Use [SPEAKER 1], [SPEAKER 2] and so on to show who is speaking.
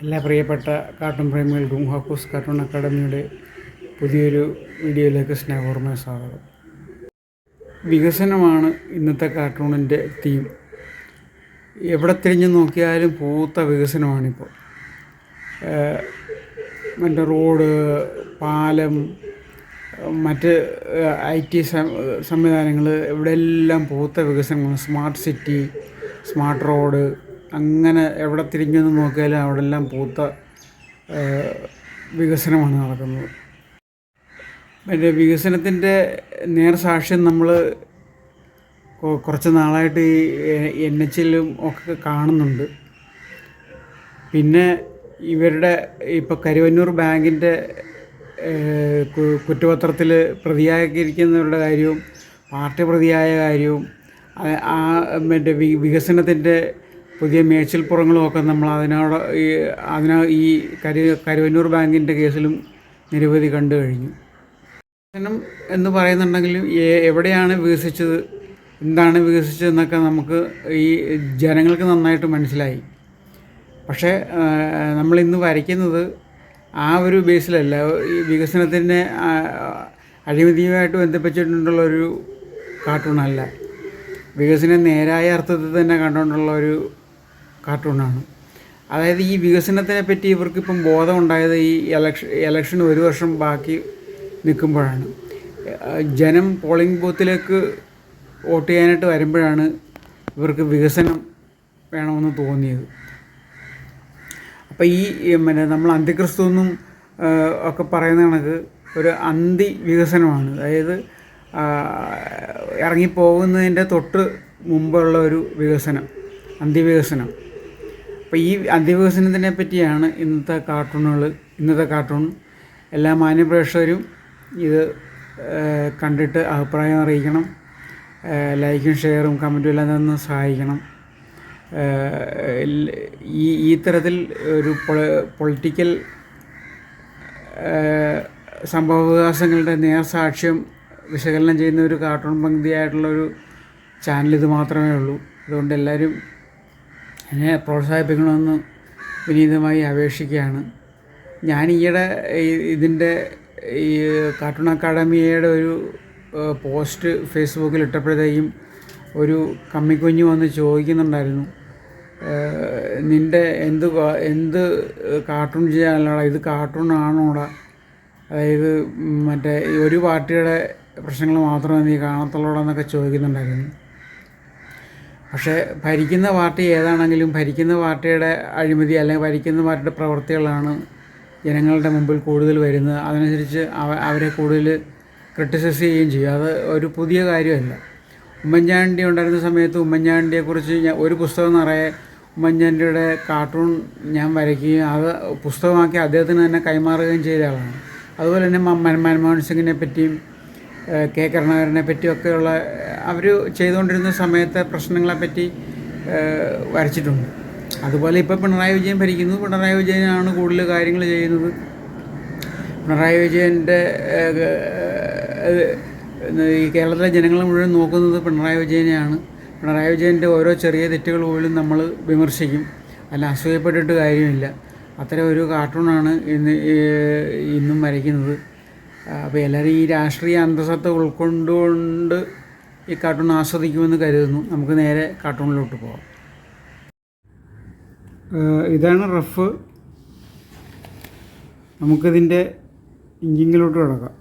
[SPEAKER 1] എല്ലാ പ്രിയപ്പെട്ട cartoon പ്രേമികൾക്കും ഹക്കോസ് cartoon അക്കാഡമിയുടെ പുതിയൊരു വീഡിയോയിലേക്ക് സ്നേഹപൂർവ്വം സ്വാഗതം. വികസനമാണ് ഇന്നത്തെ കാർട്ടൂണിൻ്റെ തീം. എവിടെ തിരിഞ്ഞു നോക്കിയാലും പൂത്ത വികസനമാണിപ്പോൾ. മറ്റേ റോഡ്, പാലം, മറ്റ് IT സംവിധാനങ്ങൾ, ഇവിടെയെല്ലാം പൂത്ത വികസനമാണ്. സ്മാർട്ട് സിറ്റി, സ്മാർട്ട് റോഡ്, അങ്ങനെ എവിടെ തിരിഞ്ഞൊന്ന് നോക്കിയാലും അവിടെല്ലാം പൂത്ത വികസനമാണ് നടക്കുന്നത്. മറ്റേ വികസനത്തിൻ്റെ നേർസാക്ഷ്യം നമ്മൾ കുറച്ച് നാളായിട്ട് ഈ NHലും ഒക്കെ കാണുന്നുണ്ട്. പിന്നെ ഇവരുടെ ഇപ്പോൾ കരുവന്നൂർ ബാങ്കിൻ്റെ കുറ്റപത്രത്തിൽ പ്രതിയാക്കിയിരിക്കുന്നവരുടെ കാര്യവും പാർട്ടി പ്രതിയായ കാര്യവും മറ്റേ വികസനത്തിൻ്റെ പുതിയ മേച്ചിൽപ്പുറങ്ങളും ഒക്കെ നമ്മൾ ഈ കരുവന്നൂർ ബാങ്കിൻ്റെ കേസിലും നിരവധി കണ്ടു കഴിഞ്ഞു. വികസനം എന്ന് പറയുന്നുണ്ടെങ്കിലും എവിടെയാണ് വികസിച്ചത്, എന്താണ് വികസിച്ചതെന്നൊക്കെ നമുക്ക് ഈ ജനങ്ങൾക്ക് നന്നായിട്ട് മനസ്സിലായി. പക്ഷേ നമ്മളിന്ന് വരയ്ക്കുന്നത് ആ ഒരു ബേസിലല്ല. ഈ വികസനത്തിൻ്റെ അഴിമതിയുമായിട്ട് ബന്ധപ്പെട്ടിട്ടുള്ളൊരു കാർട്ടൂണല്ല. വികസനം നേരായ അർത്ഥത്തിൽ തന്നെ കണ്ടുകൊണ്ടുള്ള ഒരു കാർട്ടൂണാണ്. അതായത് ഈ വികസനത്തിനെ പറ്റി ഇവർക്കിപ്പം ബോധം ഉണ്ടായത് ഈ ഇലക്ഷൻ ഒരു വർഷം ബാക്കി നിൽക്കുമ്പോഴാണ്. ജനം പോളിംഗ് ബൂത്തിലേക്ക് വോട്ട് ചെയ്യാനായിട്ട് വരുമ്പോഴാണ് ഇവർക്ക് വികസനം വേണമെന്ന് തോന്നിയത്. അപ്പോൾ ഈ നമ്മൾ അന്തിക്രിസ്തു എന്നും ഒക്കെ പറയുന്ന കണക്ക് ഒരു അന്തി വികസനമാണ്. അതായത് ഇറങ്ങിപ്പോകുന്നതിൻ്റെ തൊട്ട് മുമ്പുള്ള ഒരു വികസനം, അന്തിവികസനം. അപ്പോൾ ഈ അന്തിവികസനത്തിനെ പറ്റിയാണ് ഇന്നത്തെ കാർട്ടൂൺ. എല്ലാ മാന്യപ്രേക്ഷകരും ഇത് കണ്ടിട്ട് അഭിപ്രായം അറിയിക്കണം. ലൈക്കും ഷെയറും കമൻറ്റും എല്ലാം തന്ന് സഹായിക്കണം. ഈ തരത്തിൽ ഒരു പൊളിറ്റിക്കൽ സംഭവവികാസങ്ങളുടെ നേർസാക്ഷ്യം വിശകലനം ചെയ്യുന്ന ഒരു കാർട്ടൂൺ പങ്ക്തിയായിട്ടുള്ളൊരു ചാനൽ ഇത് മാത്രമേ ഉള്ളൂ. അതുകൊണ്ട് എല്ലാവരും എന്നെ പ്രോത്സാഹിപ്പിക്കണമെന്ന് വിനീതമായി അപേക്ഷിക്കുകയാണ്. ഞാൻ ഈയിടെ ഇതിൻ്റെ ഈ കാർട്ടൂൺ അക്കാഡമിയുടെ ഒരു പോസ്റ്റ് ഫേസ്ബുക്കിൽ ഇട്ടപ്പോഴത്തേക്കും ഒരു കമ്മിക്കുഞ്ഞ് വന്ന് ചോദിക്കുന്നുണ്ടായിരുന്നു, നിൻ്റെ എന്ത് കാർട്ടൂൺ ചെയ്യാനുള്ളടാ, ഇത് കാർട്ടൂൺ ആണോടാ? അതായത് മറ്റേ ഒരു പാർട്ടിയുടെ പ്രശ്നങ്ങൾ മാത്രമേ നീ കാണത്തുള്ളൂടെന്നൊക്കെ ചോദിക്കുന്നുണ്ടായിരുന്നു. പക്ഷേ ഭരിക്കുന്ന പാർട്ടി ഏതാണെങ്കിലും ഭരിക്കുന്ന പാർട്ടിയുടെ അഴിമതി അല്ലെങ്കിൽ ഭരിക്കുന്ന പാർട്ടിയുടെ പ്രവൃത്തികളാണ് ജനങ്ങളുടെ മുമ്പിൽ കൂടുതൽ വരുന്നത്. അതനുസരിച്ച് അവരെ കൂടുതൽ ക്രിട്ടിസൈസ് ചെയ്യുകയും ചെയ്യും. അത് ഒരു പുതിയ കാര്യമല്ല. ഉമ്മൻചാണ്ടി ഉണ്ടായിരുന്ന സമയത്ത് ഉമ്മൻചാണ്ടിയെക്കുറിച്ച് ഒരു പുസ്തകം നിറയെ ഉമ്മൻചാണ്ടിയുടെ കാർട്ടൂൺ ഞാൻ വരയ്ക്കുകയും അത് പുസ്തകമാക്കി അദ്ദേഹത്തിന് തന്നെ കൈമാറുകയും ചെയ്ത ആളാണ്. അതുപോലെ തന്നെ മൻമോഹൻ സിംഗിനെ പറ്റിയും കെ കരുണാകരനെ പറ്റിയൊക്കെയുള്ള അവർ ചെയ്തുകൊണ്ടിരുന്ന സമയത്തെ പ്രശ്നങ്ങളെപ്പറ്റി വരച്ചിട്ടുണ്ട്. അതുപോലെ ഇപ്പോൾ പിണറായി വിജയൻ ഭരിക്കുന്നു. പിണറായി വിജയനാണ് കൂടുതൽ കാര്യങ്ങൾ ചെയ്യുന്നത്. പിണറായി വിജയൻ്റെ ഈ കേരളത്തിലെ ജനങ്ങളെ മുഴുവൻ നോക്കുന്നത് പിണറായി വിജയനെയാണ്. പിണറായി വിജയൻ്റെ ഓരോ ചെറിയ തെറ്റുകൾ പോലും നമ്മൾ വിമർശിക്കും. അല്ല, അസൂയപ്പെട്ടിട്ട് കാര്യമില്ല. അത്തരം ഒരു കാർട്ടൂണാണ് ഇന്നും വരയ്ക്കുന്നത്. അപ്പോൾ എല്ലാവരും ഈ രാഷ്ട്രീയ അന്തസത്ത ഉൾക്കൊണ്ടുകൊണ്ട് ഈ കാർട്ടൂൺ ആസ്വദിക്കുമെന്ന് കരുതുന്നു. നമുക്ക് നേരെ കാർട്ടൂണിലോട്ട് പോകാം. ഇതാണ് റഫ്. നമുക്കിതിൻ്റെ ഇഞ്ചിങ്ങിലോട്ട് കിടക്കാം.